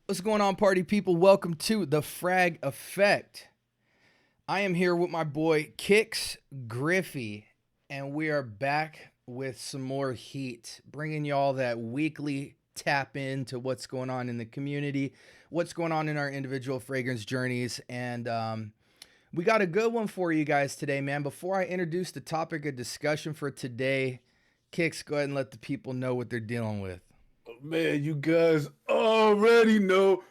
What's going on, party people? Welcome to the Frag Effect. I am here with my boy Kix Griffey, and we are back with some more heat, bringing y'all that weekly tap into what's going on in the community, what's going on in our individual fragrance journeys, and we got a good one for you guys today, man. Before I introduce the topic of discussion for today, Kix, go ahead and let the people know what they're dealing with. Man, you guys already know.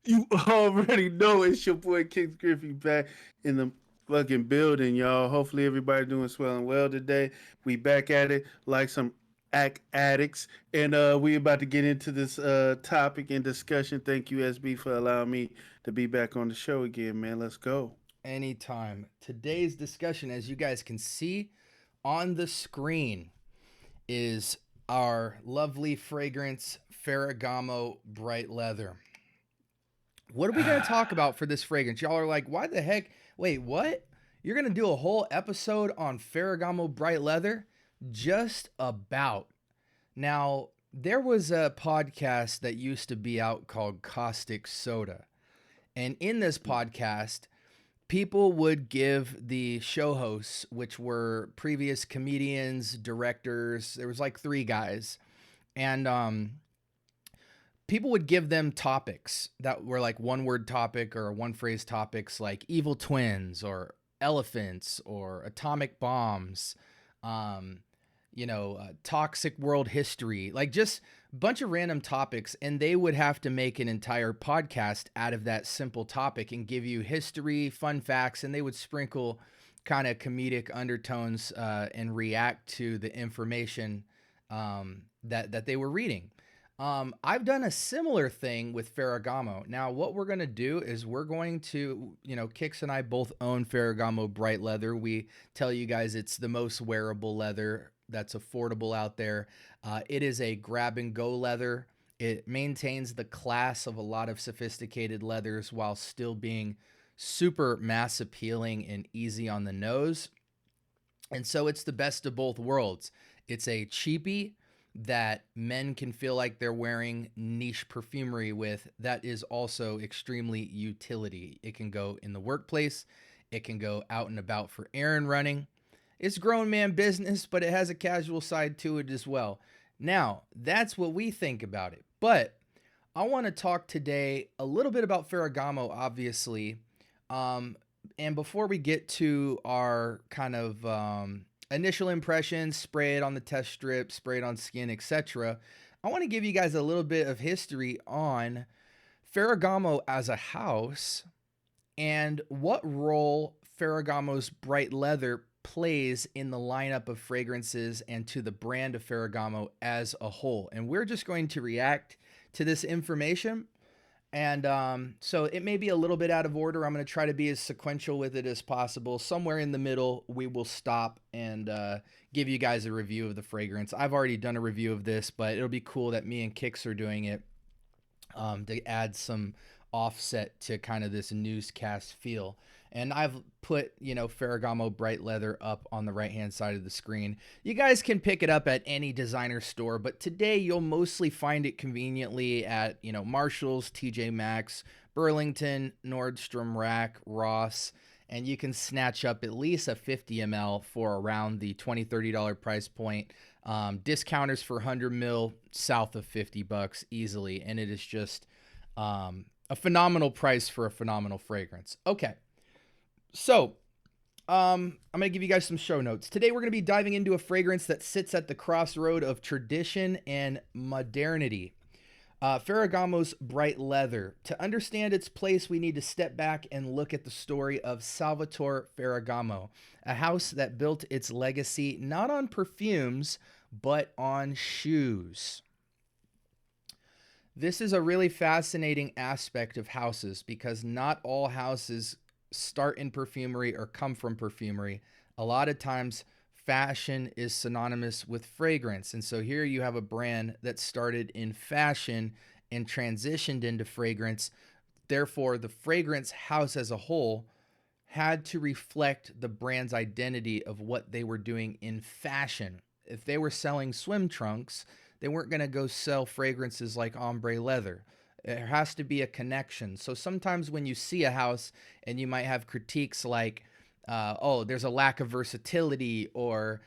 You already know it's your boy Kix Griffey back in the fucking building, y'all. Hopefully everybody doing swell and well today. We back at it like some act addicts. And we about to get into this topic and discussion. Thank you, SB, for allowing me to be back on the show again, man. Let's go. Anytime. Today's discussion, as you guys can see on the screen, is our lovely fragrance Ferragamo Bright Leather. What are we going to talk about for this fragrance? Y'all are like, why the heck? Wait, what? You're going to do a whole episode on Ferragamo Bright Leather? Just about. Now, there was a podcast that used to be out called Caustic Soda. And in this podcast, people would give the show hosts, which were previous comedians, directors, there was like three guys, and people would give them topics that were like one word topic or one phrase topics like evil twins or elephants or atomic bombs, um, toxic world history, like just a bunch of random topics. And they would have to make an entire podcast out of that simple topic and give you history, fun facts, and they would sprinkle kind of comedic undertones and react to the information that they were reading. I've done a similar thing with Ferragamo. Now, what we're going to do is we're going to, Kix and I both own Ferragamo Bright Leather. We tell you guys it's the most wearable leather that's affordable out there. It is a grab and go leather. It maintains the class of a lot of sophisticated leathers while still being super mass appealing and easy on the nose. And so it's the best of both worlds. It's a cheapie that men can feel like they're wearing niche perfumery with, that is also extremely utility. It can go in the workplace, it can go out and about for errand running. It's grown man business, but it has a casual side to it as well. Now, that's what we think about it. But I want to talk today a little bit about Ferragamo, obviously. And before we get to our kind of initial impressions, spray it on the test strip, spray it on skin, etc., I want to give you guys a little bit of history on Ferragamo as a house and what role Ferragamo's bright leather plays in the lineup of fragrances and to the brand of Ferragamo as a whole. And we're just going to react to this information. And so it may be a little bit out of order. I'm going to try to be as sequential with it as possible. Somewhere in the middle, we will stop and give you guys a review of the fragrance. I've already done a review of this, but it'll be cool that me and Kix are doing it to add some offset to kind of this newscast feel. And I've put, Ferragamo Bright Leather up on the right-hand side of the screen. You guys can pick it up at any designer store, but today you'll mostly find it conveniently at, Marshall's, TJ Maxx, Burlington, Nordstrom Rack, Ross, and you can snatch up at least a 50 ml for around the $20, $30 price point. Discounters for 100 mil south of $50 easily, and it is just a phenomenal price for a phenomenal fragrance. Okay. So, I'm going to give you guys some show notes. Today, we're going to be diving into a fragrance that sits at the crossroad of tradition and modernity. Ferragamo's Bright Leather. To understand its place, we need to step back and look at the story of Salvatore Ferragamo, a house that built its legacy not on perfumes, but on shoes. This is a really fascinating aspect of houses because not all houses start in perfumery or come from perfumery. A lot of times fashion is synonymous with fragrance. And so here you have a brand that started in fashion and transitioned into fragrance. Therefore, the fragrance house as a whole had to reflect the brand's identity of what they were doing in fashion. If they were selling swim trunks, they weren't going to go sell fragrances like ombre leather. There has to be a connection. So sometimes when you see a house and you might have critiques like, oh, there's a lack of versatility, or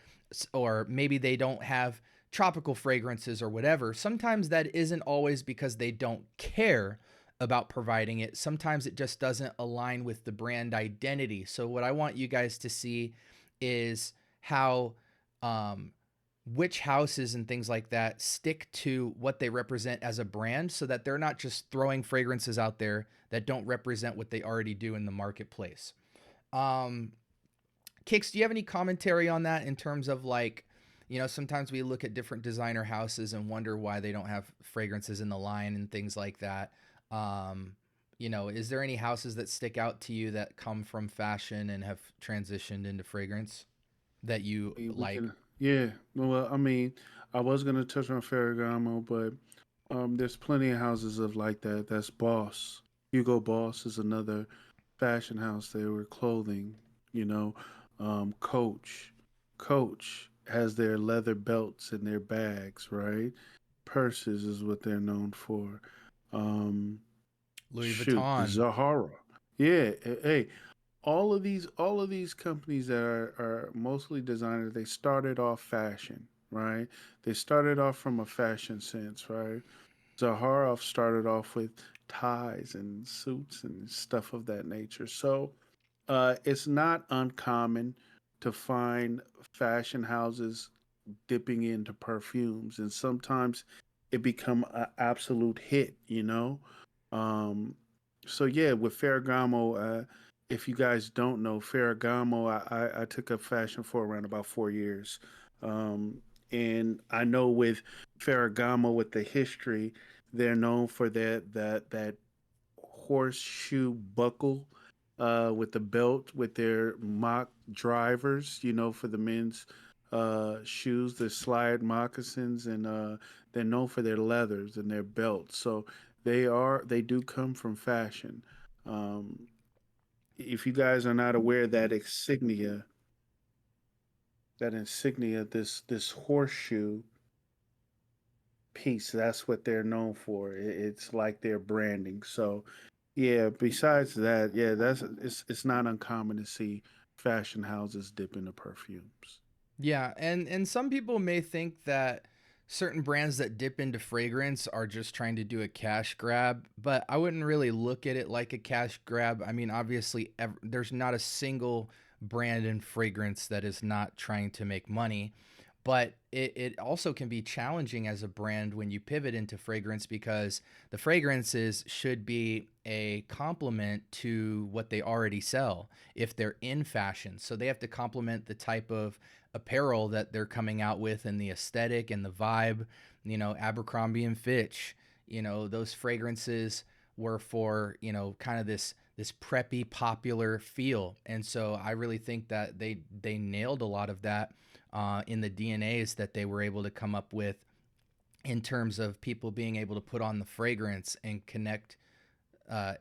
maybe they don't have tropical fragrances or whatever. Sometimes that isn't always because they don't care about providing it. Sometimes it just doesn't align with the brand identity. So what I want you guys to see is how um, which houses and things like that stick to what they represent as a brand, so that they're not just throwing fragrances out there that don't represent what they already do in the marketplace. Um, Kix, do you have any commentary on that in terms of like, sometimes we look at different designer houses and wonder why they don't have fragrances in the line and things like that. Um, is there any houses that stick out to you that come from fashion and have transitioned into fragrance that you We like? can, yeah. Well, I mean, I was gonna touch on Ferragamo, but there's plenty of houses of like that. That's Boss. Hugo Boss is another fashion house. They were clothing, you know. Coach, Coach has their leather belts in their bags, right? Purses is what they're known for. Um, Louis Shoot, Vuitton. Zahara. Yeah, hey, all of these companies that are mostly designers, they started off fashion, right? They started off from a fashion sense, right? Zaharoff started off with ties and suits and stuff of that nature. So it's not uncommon to find fashion houses dipping into perfumes, and sometimes it become an absolute hit, you know. Um, so yeah, with Ferragamo, if you guys don't know Ferragamo, I took up fashion for around about 4 years, um, and I know with Ferragamo, with the history, they're known for that horseshoe buckle with the belt with their mock drivers, for the men's shoes, the slide moccasins, and they're known for their leathers and their belts. So they do come from fashion. Um, if you guys are not aware, that insignia, this horseshoe piece, that's what they're known for. It's like their branding. So yeah, besides that, yeah, it's not uncommon to see fashion houses dip into perfumes. Yeah, and some people may think that certain brands that dip into fragrance are just trying to do a cash grab, but I wouldn't really look at it like a cash grab. I mean, obviously, there's not a single brand in fragrance that is not trying to make money, but it also can be challenging as a brand when you pivot into fragrance, because the fragrances should be a complement to what they already sell if they're in fashion. So they have to complement the type of apparel that they're coming out with, and the aesthetic and the vibe. Abercrombie and Fitch, those fragrances were for, kind of this preppy popular feel. And so I really think that they nailed a lot of that in the DNAs that they were able to come up with, in terms of people being able to put on the fragrance and connect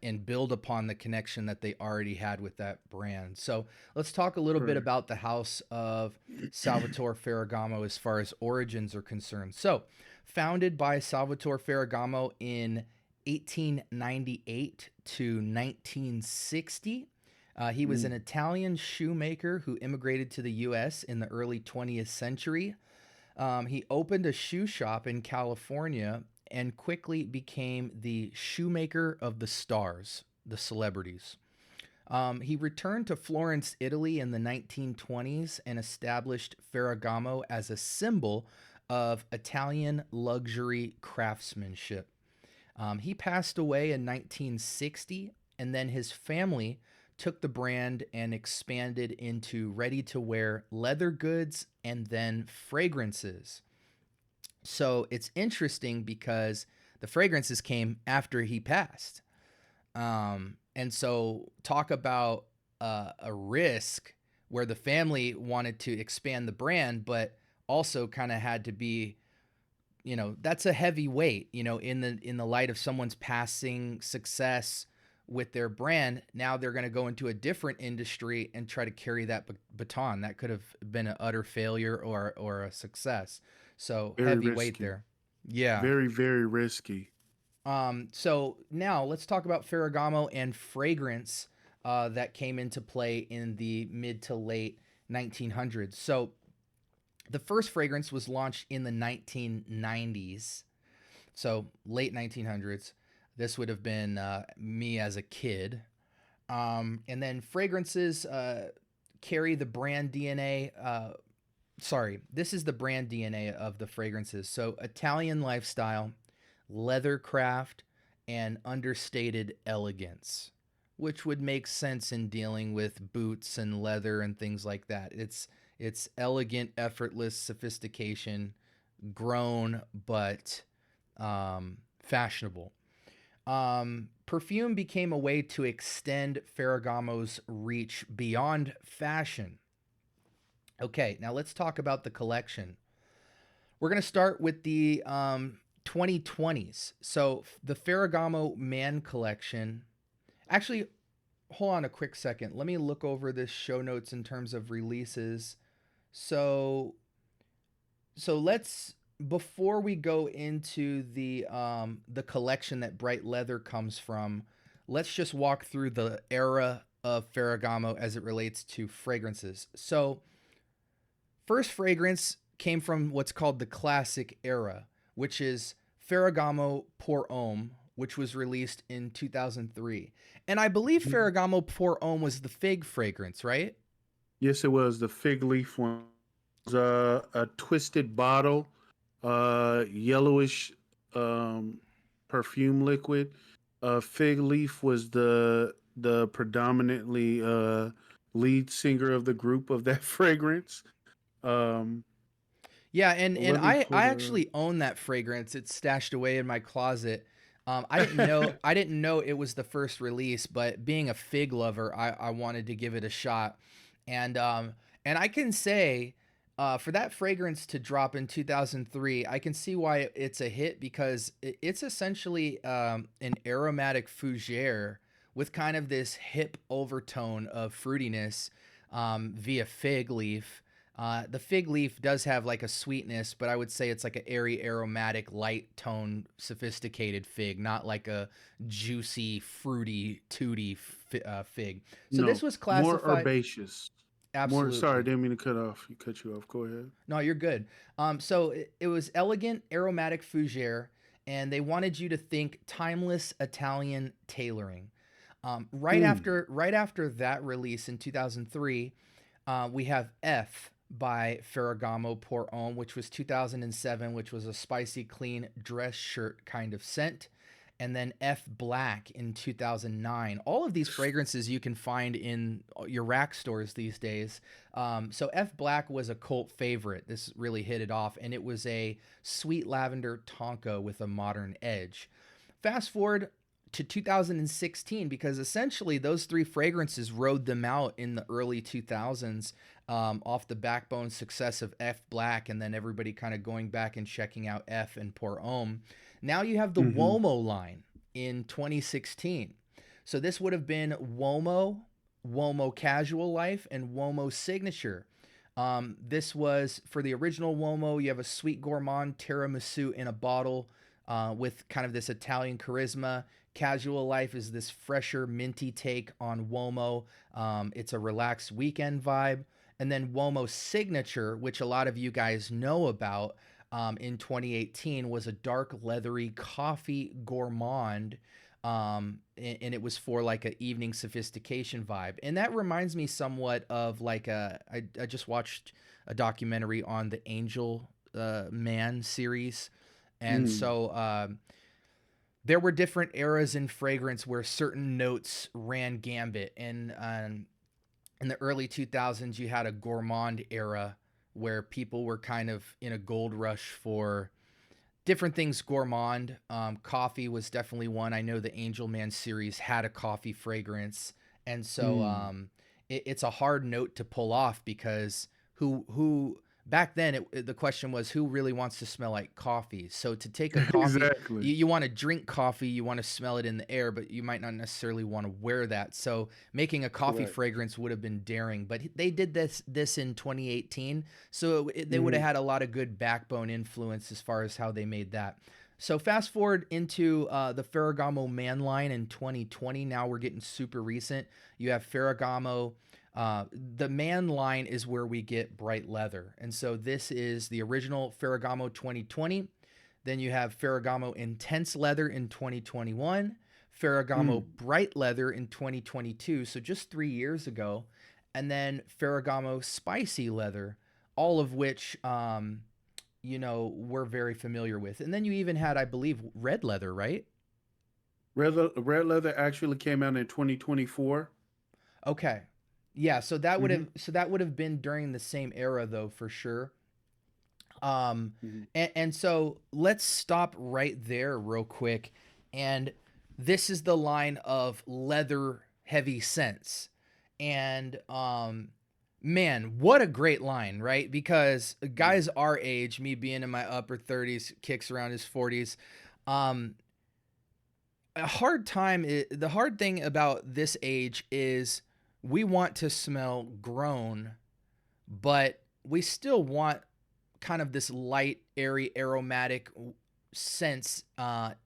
and build upon the connection that they already had with that brand. So let's talk a little bit Correct. about the house of Salvatore Ferragamo as far as origins are concerned. So, founded by Salvatore Ferragamo in 1898 to 1960. He was an Mm. Italian shoemaker who immigrated to the US in the early 20th century. He opened a shoe shop in California and quickly became the shoemaker of the stars, the celebrities. He returned to Florence, Italy in the 1920s and established Ferragamo as a symbol of Italian luxury craftsmanship. He passed away in 1960, and then his family took the brand and expanded into ready to wear leather goods and then fragrances. So it's interesting because the fragrances came after he passed. And so talk about a risk where the family wanted to expand the brand, but also kind of had to be, that's a heavy weight, in the light of someone's passing success with their brand. Now they're going to go into a different industry and try to carry that baton. That could have been an utter failure or a success. So Very heavy weight risky. there. Yeah. Very, very risky. So now let's talk about Ferragamo and fragrance that came into play in the mid to late 1900s. So the first fragrance was launched in the 1990s. So late 1900s. This would have been me as a kid. And then fragrances carry the brand DNA. Sorry, this is the brand DNA of the fragrances. So Italian lifestyle, leathercraft, and understated elegance, which would make sense in dealing with boots and leather and things like that. It's elegant, effortless sophistication, grown but fashionable. Perfume became a way to extend Ferragamo's reach beyond fashion. Okay, now let's talk about the collection. We're going to start with the 2020s. So the Ferragamo Man Collection. Actually, hold on a quick second. Let me look over this show notes in terms of releases. So let's, before we go into the collection that Bright Leather comes from, let's just walk through the era of Ferragamo as it relates to fragrances. So first fragrance came from what's called the classic era, which is Ferragamo Pour Homme, which was released in 2003. And I believe Ferragamo Pour Homme was the fig fragrance, right? Yes, it was the fig leaf one. It was a twisted bottle, yellowish perfume liquid. Fig leaf was the predominantly lead singer of the group of that fragrance. Um, Yeah, and Let me I pull the. actually own that fragrance. It's stashed away in my closet. I didn't know it was the first release, but being a fig lover, I wanted to give it a shot. And I can say for that fragrance to drop in 2003, I can see why it's a hit because it's essentially an aromatic fougere with kind of this hip overtone of fruitiness via fig leaf. The fig leaf does have like a sweetness, but I would say it's like an airy, aromatic, light tone, sophisticated fig, not like a juicy, fruity, tooty fig. So this No, was more classified. herbaceous. More. Sorry, I Absolutely. didn't mean to cut off. You cut you off. Go ahead. No, you're good. So it was elegant, aromatic fougere, and they wanted you to think timeless Italian tailoring. Mm. Right after that release in 2003, we have F by Ferragamo Pour Homme, which was 2007, which was a spicy, clean dress shirt kind of scent. And then F Black in 2009. All of these fragrances you can find in your rack stores these days. So F Black was a cult favorite. This really hit it off, and it was a sweet lavender tonka with a modern edge. Fast forward to 2016 because essentially those three fragrances rode them out in the early 2000s off the backbone success of F Black and then everybody kind of going back and checking out F and Pour Homme. Now you have the Mm-hmm. Uomo line in 2016. So this would have been Uomo, Uomo Casual Life, and Uomo Signature. This was for the original Uomo. You have a sweet gourmand tiramisu in a bottle with kind of this Italian charisma. Casual Life is this fresher, minty take on Uomo. It's a relaxed weekend vibe. And then Uomo Signature, which a lot of you guys know about in 2018, was a dark, leathery coffee gourmand. And it was for like an evening sophistication vibe. And that reminds me somewhat of like I just watched a documentary on the Angel Man series. And Mm. so there were different eras in fragrance where certain notes ran gambit. And in the early 2000s, you had a gourmand era where people were kind of in a gold rush for different things gourmand. Coffee was definitely one. I know the Angel Man series had a coffee fragrance. And so Mm. it's a hard note to pull off because who back then the question was who really wants to smell like coffee. So to take a coffee, Exactly. you want to drink coffee, you want to smell it in the air, but you might not necessarily want to wear that. So making a coffee Correct. fragrance would have been daring, but they did this in 2018. So they would have Mhm. had a lot of good backbone influence as far as how they made that. So fast forward into the Ferragamo Man line in 2020. Now we're getting super recent. You have Ferragamo. The Man line is where we get bright leather. And so this is the original Ferragamo 2020. Then you have Ferragamo Intense Leather in 2021, Ferragamo Mm. Bright Leather in 2022, so just 3 years ago, and then Ferragamo Spicy Leather, all of which, we're very familiar with. And then you even had, I believe, Red Leather, right? Red leather actually came out in 2024. Okay. Yeah, so that would Hmm. have been during the same era though, for sure. Um, Hmm. and so let's stop right there real quick. And this is the line of leather heavy scents. And man, what a great line, right? Because guys our age, me being in my upper 30s, kicks around his 40s, um, the hard thing about this age is we want to smell grown, but we still want kind of this light, airy, aromatic sense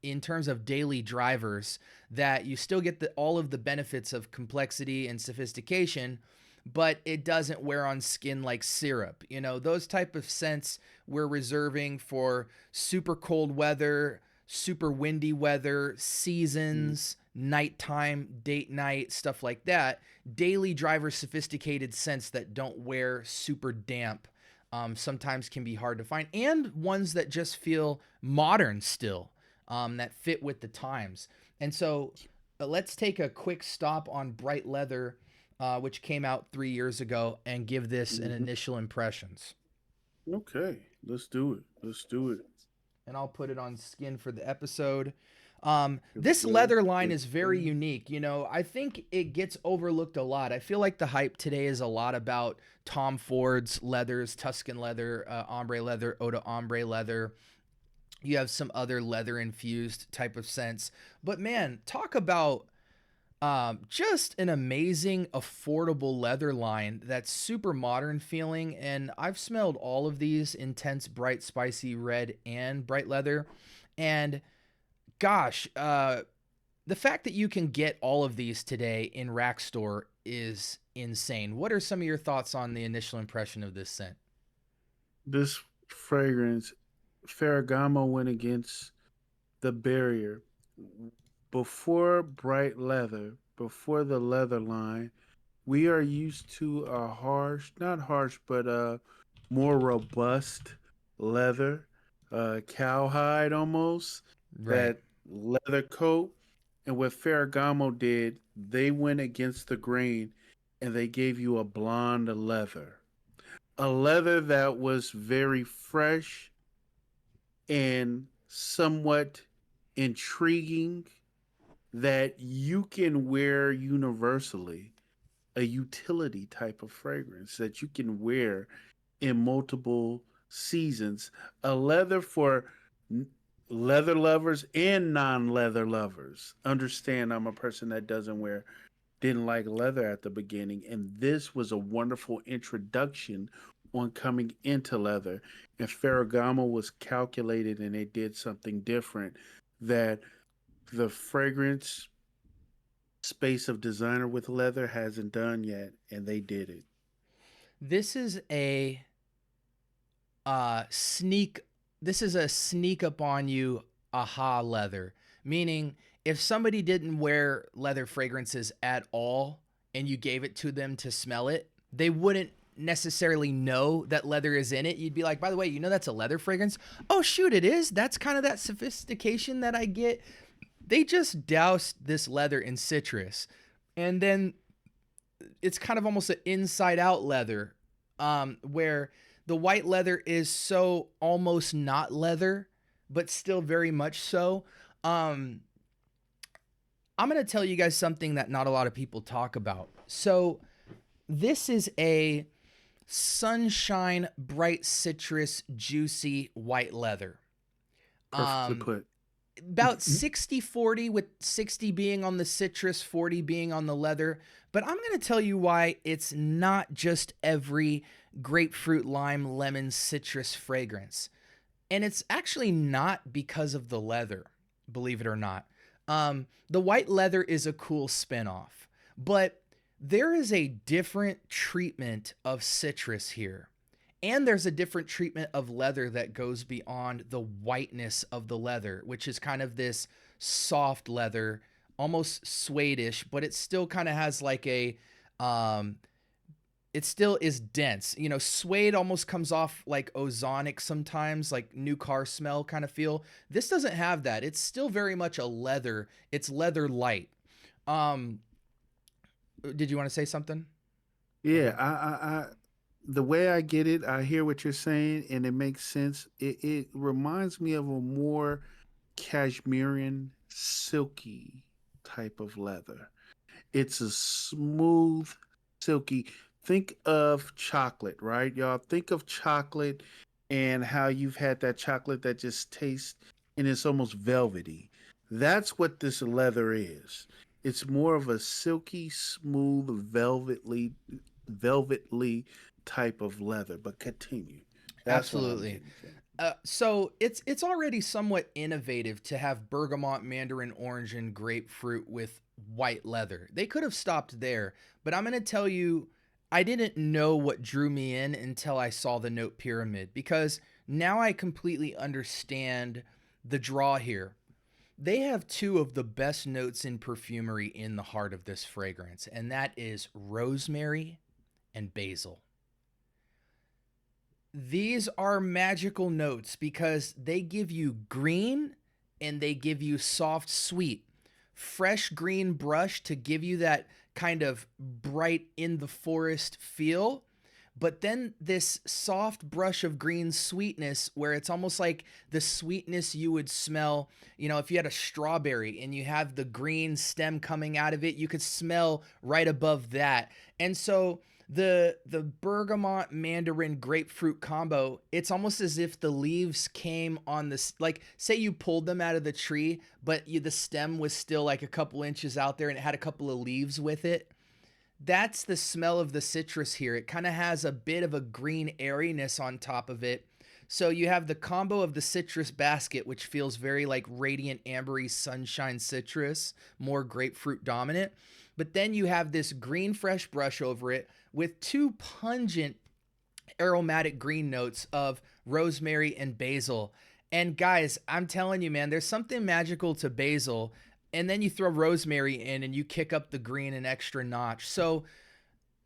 in terms of daily drivers, that you still get all of the benefits of complexity and sophistication, but it doesn't wear on skin like syrup. Those type of scents we're reserving for super cold weather, super windy weather, Hmm. seasons, nighttime, date night, stuff like that. Daily driver sophisticated scents that don't wear super damp sometimes can be hard to find, and ones that just feel modern still, that fit with the times. And so let's take a quick stop on Bright Leather, which came out 3 years ago, and give this an Hmm. initial impressions. Okay, let's do it. Let's do it. And I'll put it on skin for the episode. Here we This go. leather line Here is we very go. unique. I think it gets overlooked a lot. I feel like the hype today is a lot about Tom Ford's leathers, Tuscan leather, ombre leather, Eau de ombre leather. You have some other leather infused type of scents. But man, talk about just an amazing, affordable leather line that's super modern feeling. And I've smelled all of these intense, bright, spicy red and bright leather. And gosh, the fact that you can get all of these today in Rack Store is insane. What are some of your thoughts on the initial impression of this scent? This fragrance, Ferragamo went against the barrier. Before bright leather, before the leather line, we are used to a harsh, not harsh, but more robust leather, cowhide almost, Right. that leather coat. And what Ferragamo did, they went against the grain and they gave you a blonde leather. A leather that was very fresh and somewhat intriguing, that you can wear universally, a utility type of fragrance that you can wear in multiple seasons. A leather for leather lovers and non-leather lovers. Understand, I'm a person that didn't like leather at the beginning, and this was a wonderful introduction on coming into leather. And Ferragamo was calculated, and they did something different that the fragrance space of designer with leather hasn't done yet, and they did it. This is a sneak this is a sneak up on you aha leather, meaning if somebody didn't wear leather fragrances at all and you gave it to them to smell it, they wouldn't necessarily know that leather is in it. You'd be like, by the way, that's a leather fragrance? Oh shoot, it is. That's kind of that sophistication that I get. They just doused this leather in citrus, and then it's kind of almost an inside out leather, where the white leather is so almost not leather, but still very much so. Um, I'm going to tell you guys something that not a lot of people talk about. So, this is a sunshine, bright citrus, juicy white leather. Perfectly Um, put. about 60-40, with 60 being on the citrus, 40 being on the leather. But I'm going to tell you why it's not just every grapefruit, lime, lemon, citrus fragrance. And it's actually not because of the leather, believe it or not. The white leather is a cool spinoff, but there is a different treatment of citrus here. And there's a different treatment of leather that goes beyond the whiteness of the leather, which is kind of this soft leather, almost suede-ish, but it still kind of has like a um, it still is dense. You know, suede almost comes off like ozonic sometimes, like new car smell kind of feel. This doesn't have that. It's still very much a leather. It's leather light. Um, did you want to say something? Oh, go Yeah, ahead. the way I get it, I hear what you're saying, and it makes sense. It reminds me of a more cashmerean, silky type of leather. It's a smooth, silky. Think of chocolate, right, y'all? Think of chocolate and how you've had that chocolate that just tastes and it's almost velvety. That's what this leather is. It's more of a silky, smooth, velvetly type of leather. But continue. That's what I'm Absolutely. getting from. So it's already somewhat innovative to have bergamot, mandarin orange, and grapefruit with white leather. They could have stopped there, but I'm going to tell you, I didn't know what drew me in until I saw the note pyramid, because now I completely understand the draw here. They have two of the best notes in perfumery in the heart of this fragrance, and that is rosemary and basil. These are magical notes because they give you green and they give you soft sweet. Fresh green brush to give you that kind of bright in the forest feel. But then this soft brush of green sweetness where it's almost like the sweetness you would smell, you know, if you had a strawberry and you have the green stem coming out of it, you could smell right above that. And so the bergamot mandarin grapefruit combo, it's almost as if the leaves came on this, like say you pulled them out of the tree, but the stem was still like a couple inches out there and it had a couple of leaves with it. That's the smell of the citrus here. It kind of has a bit of a green airiness on top of it. So you have the combo of the citrus basket, which feels very like radiant ambery sunshine citrus, more grapefruit dominant. But then you have this green fresh brush over it with two pungent aromatic green notes of rosemary and basil. And guys, I'm telling you, man, there's something magical to basil. And then you throw rosemary in and you kick up the green an extra notch. So,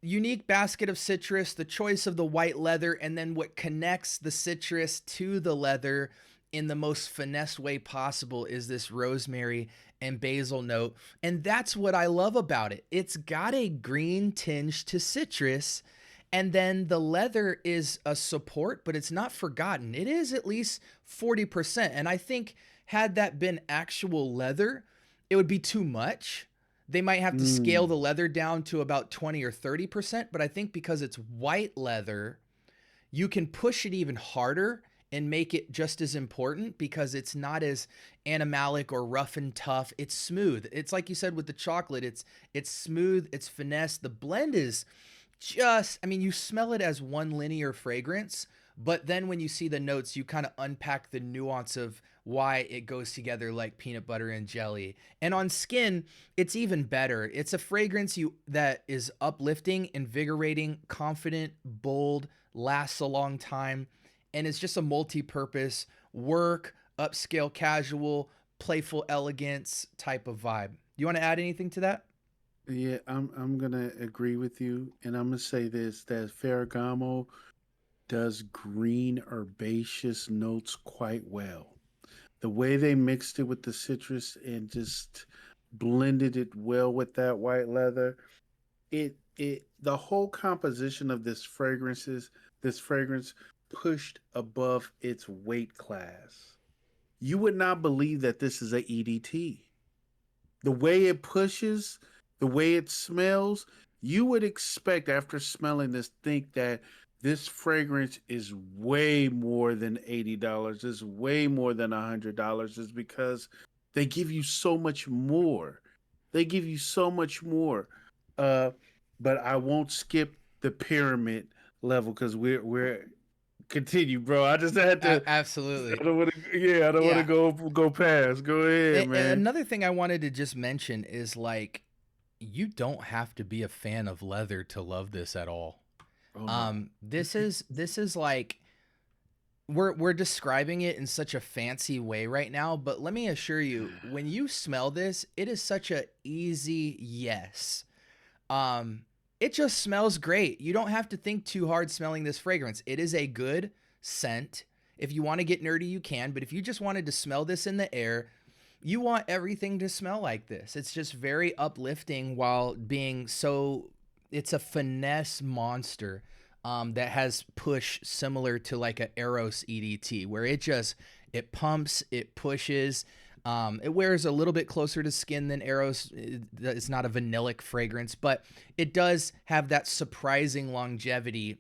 unique basket of citrus, the choice of the white leather, and then what connects the citrus to the leather in the most finesse way possible is this rosemary and basil note. And that's what I love about it. It's got a green tinge to citrus. And then the leather is a support, but it's not forgotten. It is at least 40%. And I think had that been actual leather, it would be too much. They might have to scale Mm. the leather down to about 20 or 30%, but I think because it's white leather, you can push it even harder and make it just as important because it's not as animalic or rough and tough. It's smooth. It's like you said with the chocolate, it's smooth, it's finesse. The blend is just, I mean, you smell it as one linear fragrance, but then when you see the notes, you kind of unpack the nuance of why it goes together like peanut butter and jelly. And on skin, it's even better. It's a fragrance you that is uplifting, invigorating, confident, bold, lasts a long time, and it's just a multi-purpose work, upscale casual, playful elegance type of vibe. You want to add anything to that? Yeah, I'm gonna agree with you, and I'm gonna say this: that Ferragamo does green herbaceous notes quite well. The way they mixed it with the citrus and just blended it well with that white leather, it the whole composition of this fragrance pushed above its weight class. You would not believe that this is a EDT. The way it pushes, the way it smells, you would expect after smelling this think that this fragrance is way more than $80. It's way more than $100. Is because they give you so much more. They give you so much more. Uh, but I won't skip the pyramid level because we're continue, bro. I just had to. Absolutely. I don't want to. Yeah, I don't want to Yeah. go past. Go ahead, And man. another thing I wanted to just mention is like, you don't have to be a fan of leather to love this at all. Oh no. This is like, we're describing it in such a fancy way right now, but let me assure you, when you smell this, it is such a easy yes. Um, it just smells great. You don't have to think too hard smelling this fragrance. It is a good scent. If you want to get nerdy, you can, but if you just wanted to smell this in the air, you want everything to smell like this. It's just very uplifting while being so, it's a finesse monster. That has push similar to like a Eros EDT, where it pumps, it pushes. It wears a little bit closer to skin than Eros. It's not a vanillic fragrance, but it does have that surprising longevity,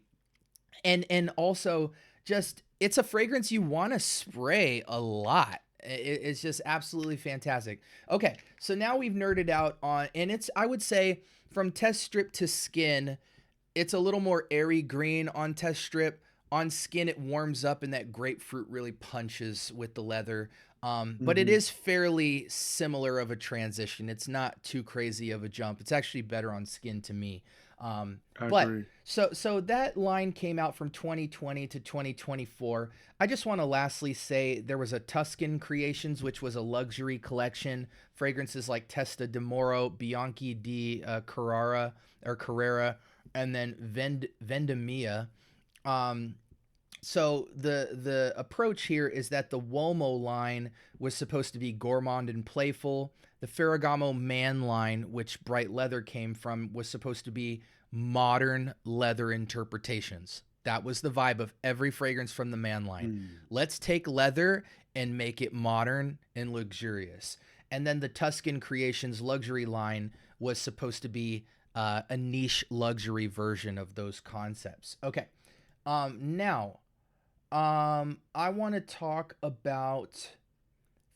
and also just, it's a fragrance you want to spray a lot. It's just absolutely fantastic. Okay, so now we've nerded out on, and it's, I would say, from test strip to skin, it's a little more airy green on test strip. On skin, it warms up and that grapefruit really punches with the leather. But it Mm-hmm. is fairly similar of a transition. It's not too crazy of a jump. It's actually better on skin to me. I But agree. so that line came out from 2020 to 2024. I just want to lastly say there was a Tuscan Creations, which was a luxury collection. Fragrances like Testa de Moro, Bianchi di Carrera, and then Vendemia. Um, so the approach here is that the Uomo line was supposed to be gourmand and playful. The Ferragamo Man line, which Bright Leather came from, was supposed to be modern leather interpretations. That was the vibe of every fragrance from the Man line. Mm. Let's take leather and make it modern and luxurious. And then the Tuscan Creations luxury line was supposed to be a niche luxury version of those concepts. Okay. Now, I want to talk about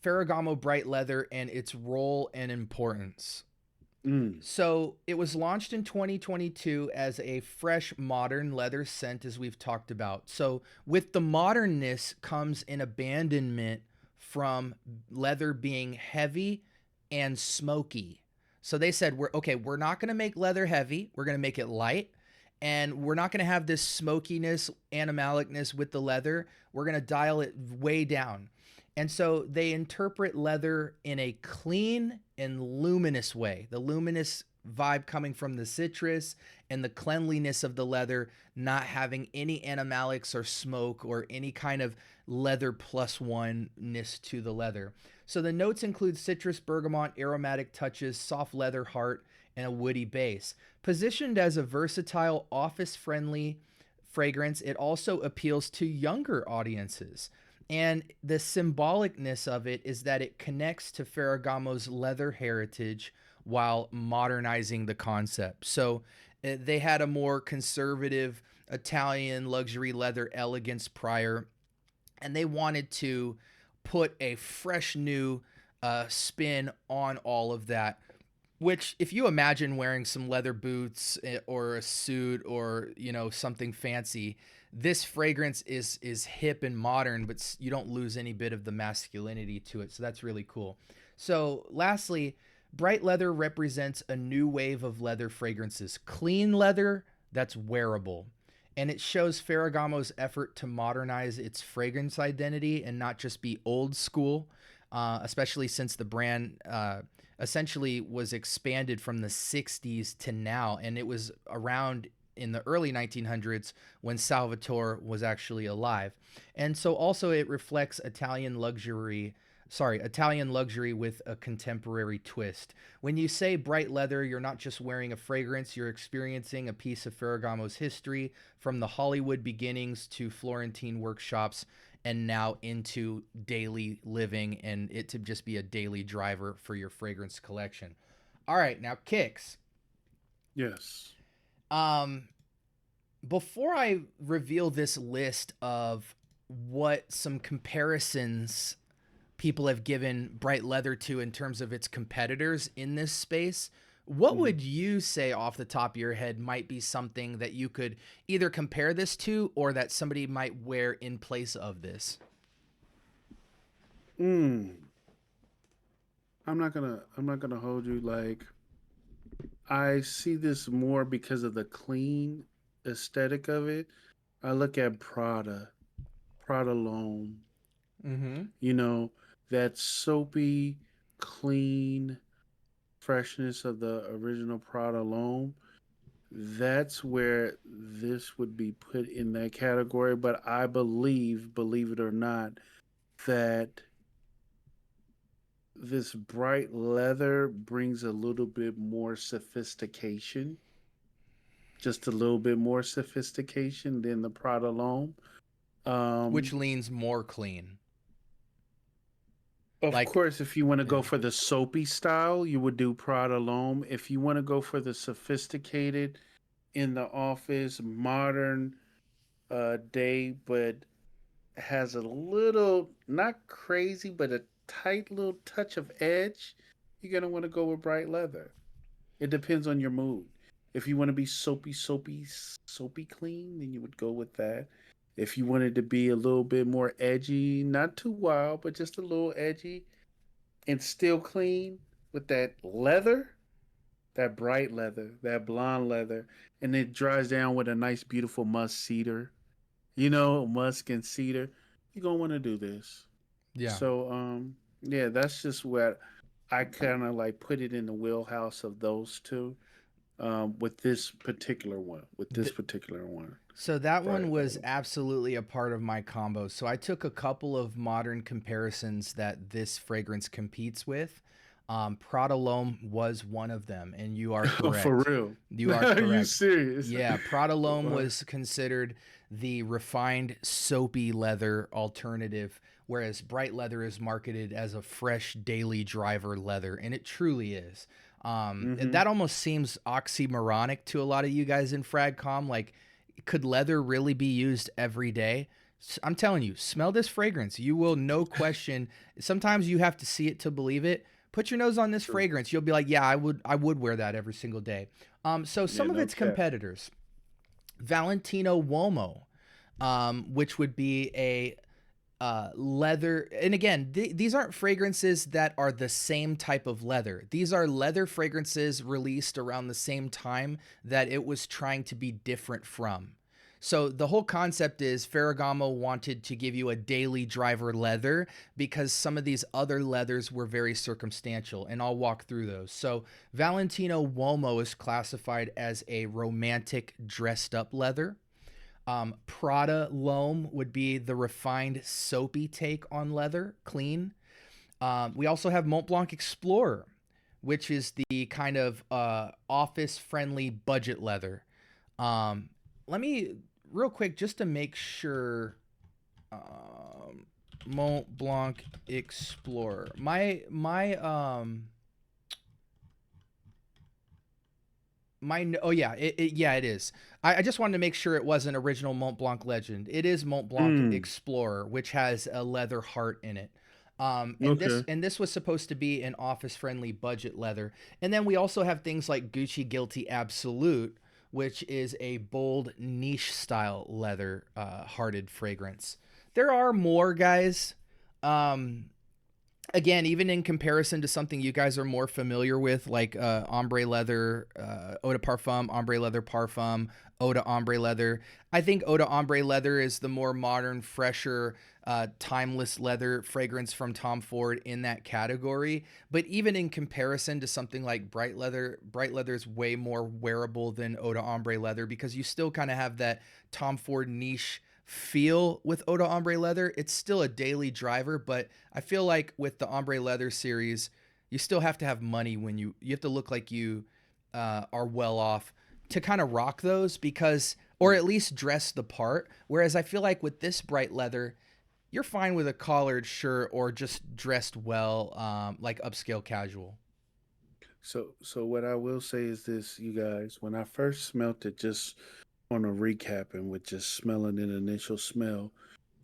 Ferragamo Bright Leather and its role and importance. Mm. So, it was launched in 2022 as a fresh, modern leather scent, as we've talked about. So, with the modernness comes an abandonment from leather being heavy and smoky. So, they said, we're not going to make leather heavy, we're going to make it light. And we're not going to have this smokiness, animalicness with the leather. We're going to dial it way down. And so they interpret leather in a clean and luminous way. The luminous vibe coming from the citrus and the cleanliness of the leather, not having any animalics or smoke or any kind of leather plus one-ness to the leather. So the notes include citrus, bergamot, aromatic touches, soft leather heart, and a woody base. Positioned as a versatile, office-friendly fragrance, it also appeals to younger audiences. And the symbolicness of it is that it connects to Ferragamo's leather heritage while modernizing the concept. So they had a more conservative Italian luxury leather elegance prior, and they wanted to put a fresh new spin on all of that. Which, if you imagine wearing some leather boots or a suit or something fancy, this fragrance is hip and modern, but you don't lose any bit of the masculinity to it. So that's really cool. So lastly, Bright Leather represents a new wave of leather fragrances, clean leather that's wearable. And it shows Ferragamo's effort to modernize its fragrance identity and not just be old school, especially since the brand essentially was expanded from the 60s to now. And it was around in the early 1900s when Salvatore was actually alive. And so also it reflects Italian luxury with a contemporary twist. When you say bright leather, you're not just wearing a fragrance, you're experiencing a piece of Ferragamo's history from the Hollywood beginnings to Florentine workshops and now into daily living, and it to just be a daily driver for your fragrance collection. All right, now Kicks. Yes. Um before I reveal this list of what some comparisons people have given bright leather to in terms of its competitors in this space, what Mhm. would you say off the top of your head might be something that you could either compare this to or that somebody might wear in place of this? Mm. I'm not gonna hold you. Like, I see this more because of the clean aesthetic of it. I look at Prada Loam. Mm-hmm. You know, that soapy, clean freshness of the original Prada Loam. That's where this would be put in that category. But I believe it or not, that this bright leather brings a little bit more sophistication, just a little bit more sophistication than the Prada Loam. Which Um, leans more clean. of Like, course, if you want to go yeah. for the soapy style, you would do Prada Loam. If you want to go for the sophisticated in the office, modern day, but has a little, not crazy, but a tight little touch of edge, you're going to want to go with bright leather. It depends on your mood. If you want to be soapy clean, then you would go with that. If you wanted to be a little bit more edgy, not too wild, but just a little edgy and still clean with that leather, that bright leather, that blonde leather, and it dries down with a nice, beautiful musk cedar, musk and cedar, you're gonna want to do this. Yeah. So, yeah, that's just what I kind of like put it in the wheelhouse of those two. With this particular one, So that one bright was leather. absolutely a part of my combo. So I took a couple of modern comparisons that this fragrance competes with. Prada L'Homme was one of them, and you are Oh, for correct. real? You are Are you correct. serious? Yeah, Prada L'Homme was considered the refined soapy leather alternative, whereas bright leather is marketed as a fresh daily driver leather, and it truly is. Mm-hmm. That almost seems oxymoronic to a lot of you guys in FragCom. Like, could leather really be used every day? I'm telling you, smell this fragrance. You will, no question. Sometimes you have to see it to believe it. Put your nose on this True. fragrance. You'll be like, yeah, I would wear that every single day. So Yeah, some of no its cap. competitors, Valentino Uomo, which would be a leather. And again, these aren't fragrances that are the same type of leather. These are leather fragrances released around the same time that it was trying to be different from. So the whole concept is Ferragamo wanted to give you a daily driver leather because some of these other leathers were very circumstantial, and I'll walk through those. So Valentino Uomo is classified as a romantic dressed up leather. Prada Loam would be the refined soapy take on leather, clean. We also have Mont Blanc Explorer, which is the kind of office friendly budget leather. Let me, real quick, just to make sure. Mont Blanc Explorer. Oh yeah, it is. I just wanted to make sure it wasn't original Mont Blanc Legend. It is Mont Blanc Mm. Explorer, which has a leather heart in it. And this Okay. and this was supposed to be an office friendly budget leather. And then we also have things like Gucci Guilty Absolute, which is a bold niche style leather hearted fragrance. There are more, guys. Um, Again, even in comparison to something you guys are more familiar with, like ombre leather, eau de parfum, ombre leather parfum, eau de ombre leather. I think eau de ombre leather is the more modern, fresher, timeless leather fragrance from Tom Ford in that category. But even in comparison to something like bright leather is way more wearable than eau de ombre leather because you still kind of have that Tom Ford niche feel with Eau de Ombre leather. It's still a daily driver, but I feel like with the Ombre leather series, you still have to have money when you have to look like you are well off to kind of rock those because, or at least dress the part. Whereas I feel like with this bright leather, you're fine with a collared shirt or just dressed well, like upscale casual. So what I will say is this, you guys. When I first smelt it, just on a recap and with just smelling an initial smell,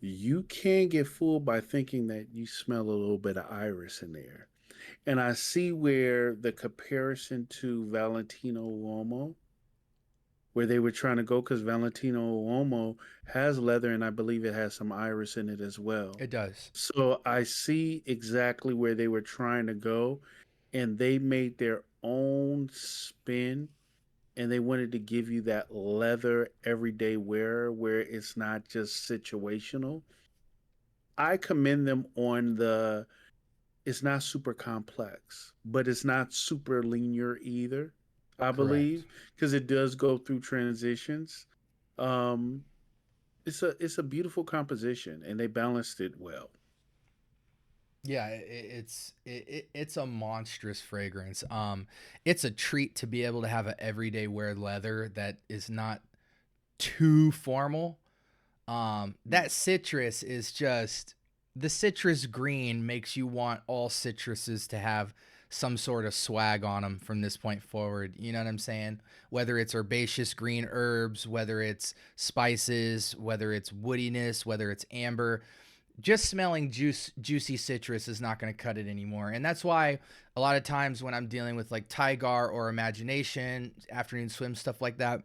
you can get fooled by thinking that you smell a little bit of iris in there. And I see where the comparison to Valentino Uomo, where they were trying to go, because Valentino Uomo has leather and I believe it has some iris in it as well. It does. So I see exactly where they were trying to go, and they made their own spin, and they wanted to give you that leather everyday wear where it's not just situational. I commend them on the, it's not super complex, but it's not super linear either. I Correct. believe because it does go through transitions. Um, it's a beautiful composition, and they balanced it well. Yeah, it's a monstrous fragrance. It's a treat to be able to have an everyday wear leather that is not too formal. That citrus is just, the citrus green makes you want all citruses to have some sort of swag on them from this point forward. You know what I'm saying? Whether it's herbaceous green herbs, whether it's spices, whether it's woodiness, whether it's amber, just smelling juicy citrus is not going to cut it anymore. And that's why a lot of times when I'm dealing with like Tigar or Imagination, afternoon swim, stuff like that,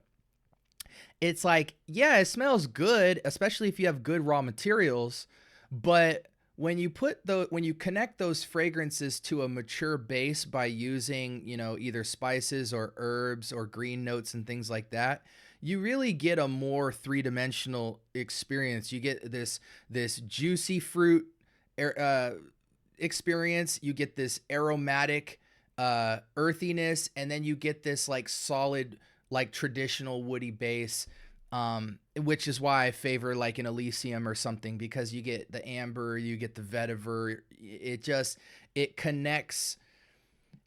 it's like, yeah, it smells good, especially if you have good raw materials. But when you connect those fragrances to a mature base by using, you know, either spices or herbs or green notes and things like that, you really get a more three-dimensional experience. You get this juicy fruit experience, you get this aromatic earthiness, and then you get this like solid, like traditional woody base, which is why I favor like an Elysium or something, because you get the amber, you get the vetiver. It connects.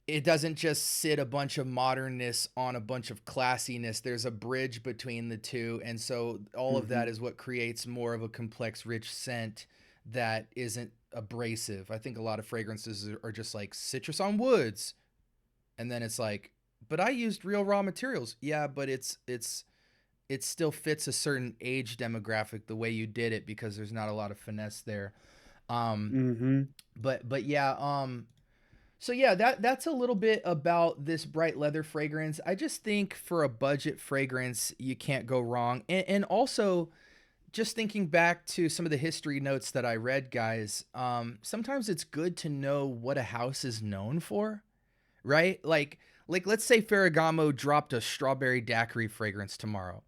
It doesn't just sit a bunch of modernness on a bunch of classiness. There's a bridge between the two, and so all of that Hmm. is what creates more of a complex, rich scent that isn't abrasive. I think a lot of fragrances are just like citrus on woods, and then it's like, but I used real raw materials. Yeah, but it still fits a certain age demographic the way you did it, because there's not a lot of finesse there. Um, Hmm. but yeah, so yeah, that's a little bit about this bright leather fragrance. I just think for a budget fragrance, you can't go wrong. And also, just thinking back to some of the history notes that I read, guys, sometimes it's good to know what a house is known for, right? Like let's say Ferragamo dropped a strawberry daiquiri fragrance tomorrow.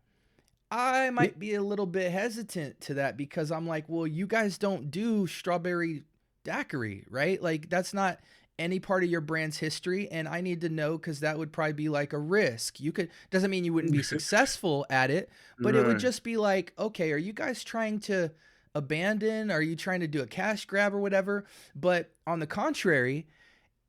I might be a little bit hesitant to that, because I'm like, well, you guys don't do strawberry daiquiri, right? Like that's not any part of your brand's history, and I need to know, because that would probably be like a risk. You could, doesn't mean you wouldn't be successful at it, but it would Right. just be like, okay, are you guys trying to abandon? Are you trying to do a cash grab or whatever? But on the contrary,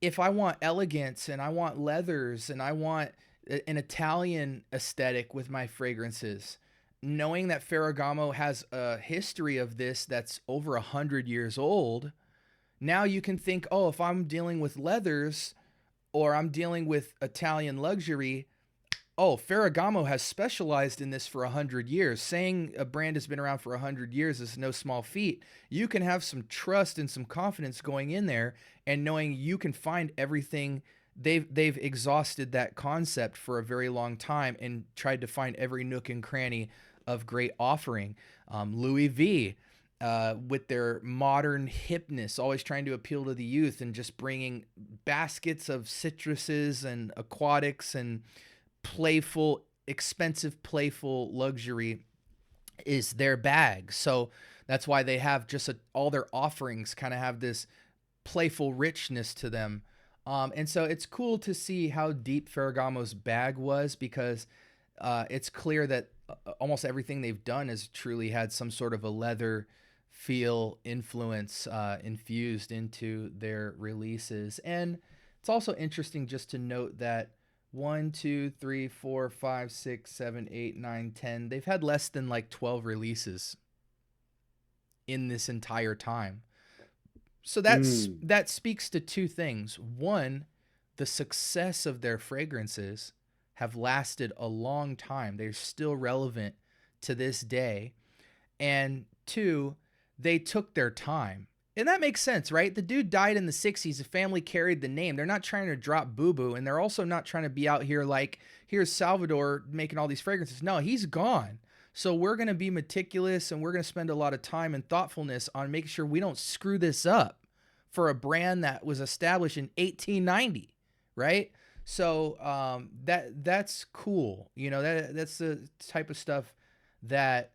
if I want elegance and I want leathers and I want an Italian aesthetic with my fragrances, knowing that Ferragamo has a history of this that's over 100 years old, now you can think, oh, if I'm dealing with leathers or I'm dealing with Italian luxury, oh, Ferragamo has specialized in this for 100 years. Saying a brand has been around for 100 years is no small feat. You can have some trust and some confidence going in there, and knowing you can find everything. They've exhausted that concept for a very long time and tried to find every nook and cranny of great offering. Louis V. With their modern hipness, always trying to appeal to the youth and just bringing baskets of citruses and aquatics and playful, expensive, playful luxury is their bag. So that's why they have just all their offerings kind of have this playful richness to them. And so it's cool to see how deep Ferragamo's bag was, because it's clear that almost everything they've done has truly had some sort of a leather feel influence infused into their releases. And it's also interesting just to note that 1, 2, 3, 4, 5, 6, 7, 8, 9, 10. They've had less than like 12 releases in this entire time. So Mm. that speaks to two things. One, the success of their fragrances have lasted a long time. They're still relevant to this day. And two, they took their time. And that makes sense, right? The dude died in the 60s. The family carried the name. They're not trying to drop boo-boo, and they're also not trying to be out here like, here's Salvador making all these fragrances. No, he's gone. So we're going to be meticulous, and we're going to spend a lot of time and thoughtfulness on making sure we don't screw this up for a brand that was established in 1890, right? So that's cool. You know, that's the type of stuff that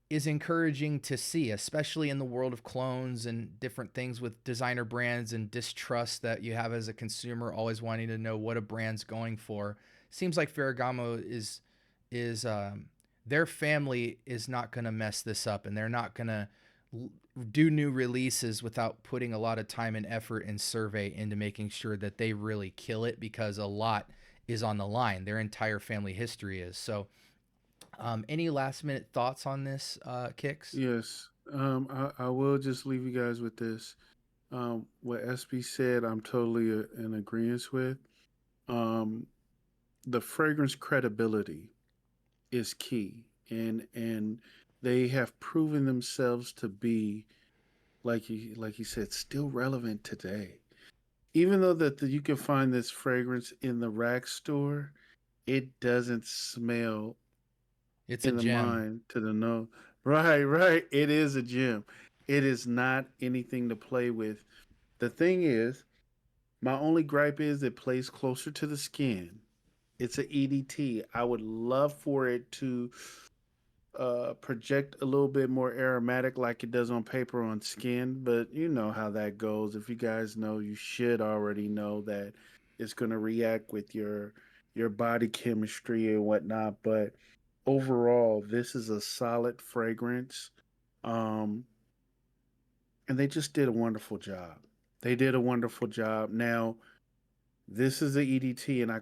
is encouraging to see, especially in the world of clones and different things with designer brands and distrust that you have as a consumer, always wanting to know what a brand's going for. Seems like Ferragamo is their family is not going to mess this up, and they're not going to do new releases without putting a lot of time and effort and survey into making sure that they really kill it, because a lot is on the line. Their entire family history is. So any last minute thoughts on this, Kicks? Yes. I will just leave you guys with this. What SB said, I'm totally in agreement with. The fragrance credibility is key, and they have proven themselves to be, like you said, still relevant today. Even though you can find this fragrance in the rack store, it doesn't smell It's a in the gem. mind to the nose. Right. It is a gem. It is not anything to play with. The thing is, my only gripe is it plays closer to the skin. It's an EDT. I would love for it to project a little bit more aromatic like it does on paper on skin, but you know how that goes. If you guys know, you should already know that it's going to react with your body chemistry and whatnot. But overall, this is a solid fragrance. And they just did a wonderful job. They did a wonderful job. Now, this is the EDT, and I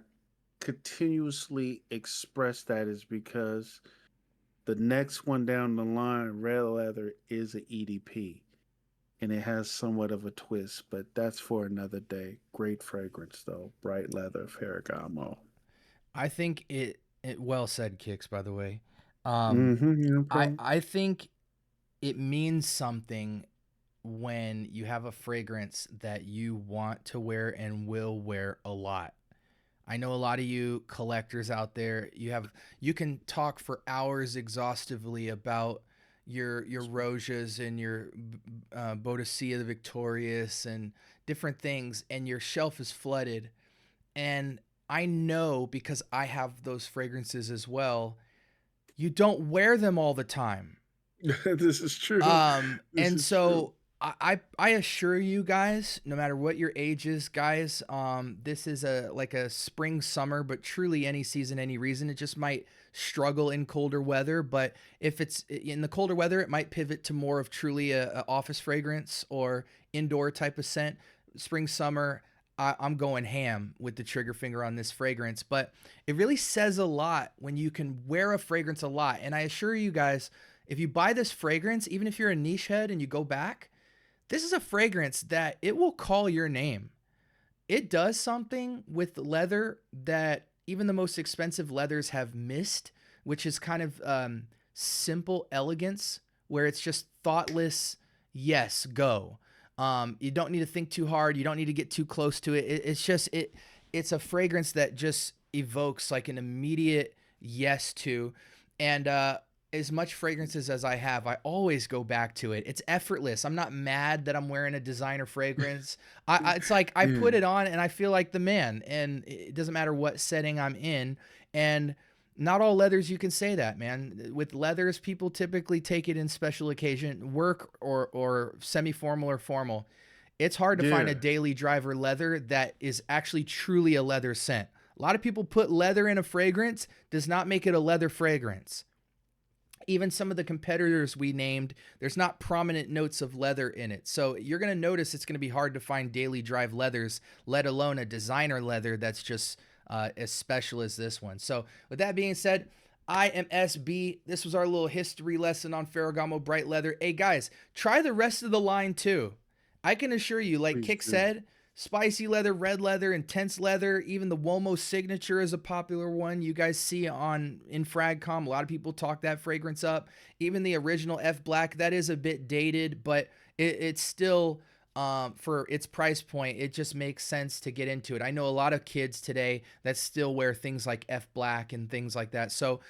continuously express that is because the next one down the line, Red Leather, is an EDP, and it has somewhat of a twist, but that's for another day. Great fragrance, though. Bright Leather, Ferragamo. I think it well said, Kicks, by the way. No problem. I think it means something when you have a fragrance that you want to wear and will wear a lot. I know a lot of you collectors out there, you can talk for hours exhaustively about your Rojas and your Bodicea the Victorious and different things, and your shelf is flooded. And I know, because I have those fragrances as well, you don't wear them all the time. This is true. This And is so true. I assure you guys, no matter what your age is, guys, this is like a spring, summer, but truly any season, any reason. It just might struggle in colder weather, but if it's in the colder weather, it might pivot to more of truly a office fragrance or indoor type of scent. Spring, summer, I'm going ham with the trigger finger on this fragrance, but it really says a lot when you can wear a fragrance a lot. And I assure you guys, if you buy this fragrance, even if you're a niche head and you go back, this is a fragrance that it will call your name. It does something with leather that even the most expensive leathers have missed, which is kind of simple elegance, where it's just thoughtless, yes, go. You don't need to think too hard. You don't need to get too close to it. It's a fragrance that just evokes like an immediate yes to. And as much fragrances as I have, I always go back to it. It's effortless. I'm not mad that I'm wearing a designer fragrance. It's like I put it on and I feel like the man, and it doesn't matter what setting I'm in. And not all leathers you can say that, man. With leathers, people typically take it in special occasion, work or semi-formal or formal. It's hard to find a daily driver leather that is actually truly a leather scent. A lot of people put leather in a fragrance, does not make it a leather fragrance. Even some of the competitors we named, there's not prominent notes of leather in it. So you're going to notice it's going to be hard to find daily drive leathers, let alone a designer leather that's just as special as this one. So with that being said, I am SB. This was our little history lesson on Ferragamo Bright Leather. Hey guys, try the rest of the line too. I can assure you, like Please Kick do. said, Spicy leather, red leather, intense leather. Even the Womo signature is a popular one you guys see in FragCom. A lot of people talk that fragrance up. Even the original F Black, that is a bit dated, but it's still, for its price point, it just makes sense to get into it. I know a lot of kids today that still wear things like F Black and things like that. So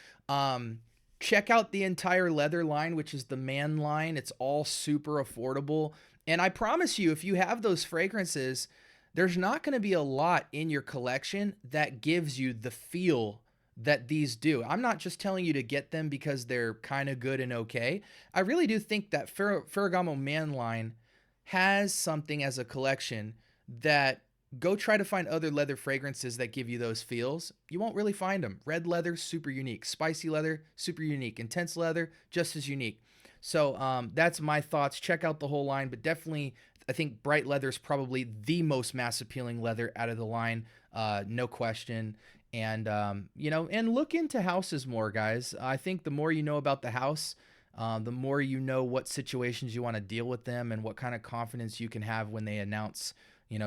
check out the entire leather line, which is the man line. It's all super affordable. And I promise you, if you have those fragrances, there's not going to be a lot in your collection that gives you the feel that these do. I'm not just telling you to get them because they're kind of good and okay. I really do think that Ferragamo man line has something as a collection that go try to find other leather fragrances that give you those feels. You won't really find them. Red leather, super unique. Spicy leather, super unique. Intense leather, just as unique. So that's my thoughts. Check out the whole line, but definitely I think bright leather is probably the most mass appealing leather out of the line, no question. And and look into houses more, guys. I think the more you know about the house, the more you know what situations you want to deal with them and what kind of confidence you can have when they announce,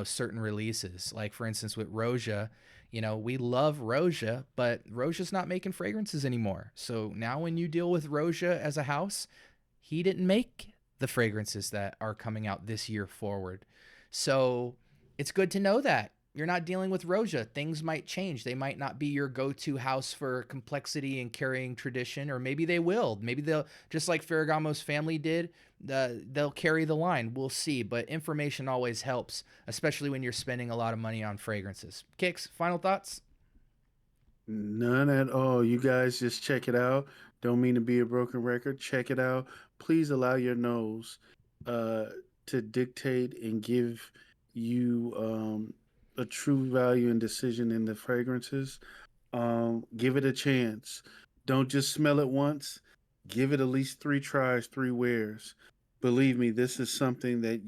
certain releases. Like for instance with Roja, we love Roja, but Roja's not making fragrances anymore. So now when you deal with Roja as a house, he didn't make the fragrances that are coming out this year forward. So it's good to know that you're not dealing with Roja. Things might change. They might not be your go-to house for complexity and carrying tradition, or maybe they will. Maybe they'll, just like Ferragamo's family did, they'll carry the line. We'll see. But information always helps, especially when you're spending a lot of money on fragrances. Kicks, final thoughts? None at all. You guys just check it out. Don't mean to be a broken record. Check it out. Please allow your nose uh, to dictate and give you a true value and decision in the fragrances. Give it a chance. Don't just smell it once. Give it at least 3 tries, 3 wears. Believe me, this is something that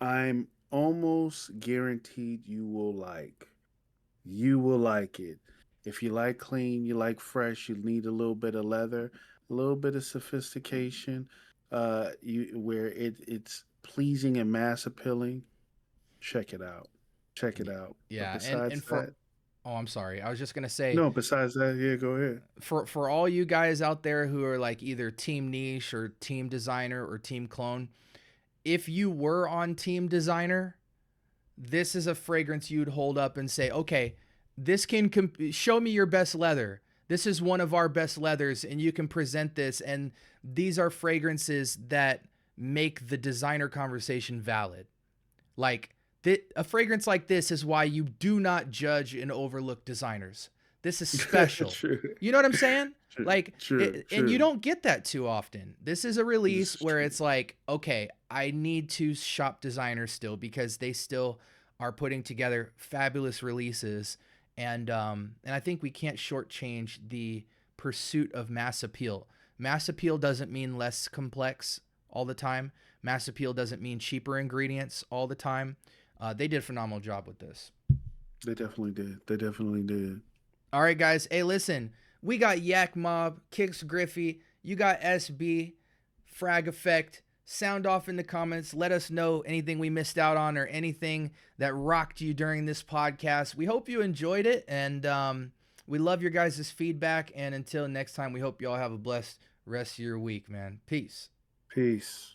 I'm almost guaranteed you will like. You will like it. If you like clean, you like fresh, you need a little bit of leather, a little bit of sophistication, where it's pleasing and mass appealing. Check it out. Check it out. But Yeah, and besides for that, oh, I'm sorry. I was just gonna say, no, besides that, yeah, go ahead. for all you guys out there who are like either team niche or team designer or team clone, if you were on team designer, this is a fragrance you'd hold up and say, okay, this can show me your best leather. This is one of our best leathers, and you can present this. And these are fragrances that make the designer conversation valid. Like a fragrance like this is why you do not judge and overlook designers. This is special. True. You know what I'm saying? True. Like, True. and you True. don't get that too often. This is a release This is where true. it's like, okay, I need to shop designers still because they still are putting together fabulous releases. And I think we can't shortchange the pursuit of mass appeal. Mass appeal doesn't mean less complex all the time. Mass appeal doesn't mean cheaper ingredients all the time. They did a phenomenal job with this. They definitely did. They definitely did. All right, guys. Hey, listen, we got Yak Mob, Kicks Griffey, you got SB, Frag Effect. Sound off in the comments. Let us know anything we missed out on or anything that rocked you during this podcast. We hope you enjoyed it, and we love your guys' feedback. And until next time, we hope you all have a blessed rest of your week, man. Peace. Peace.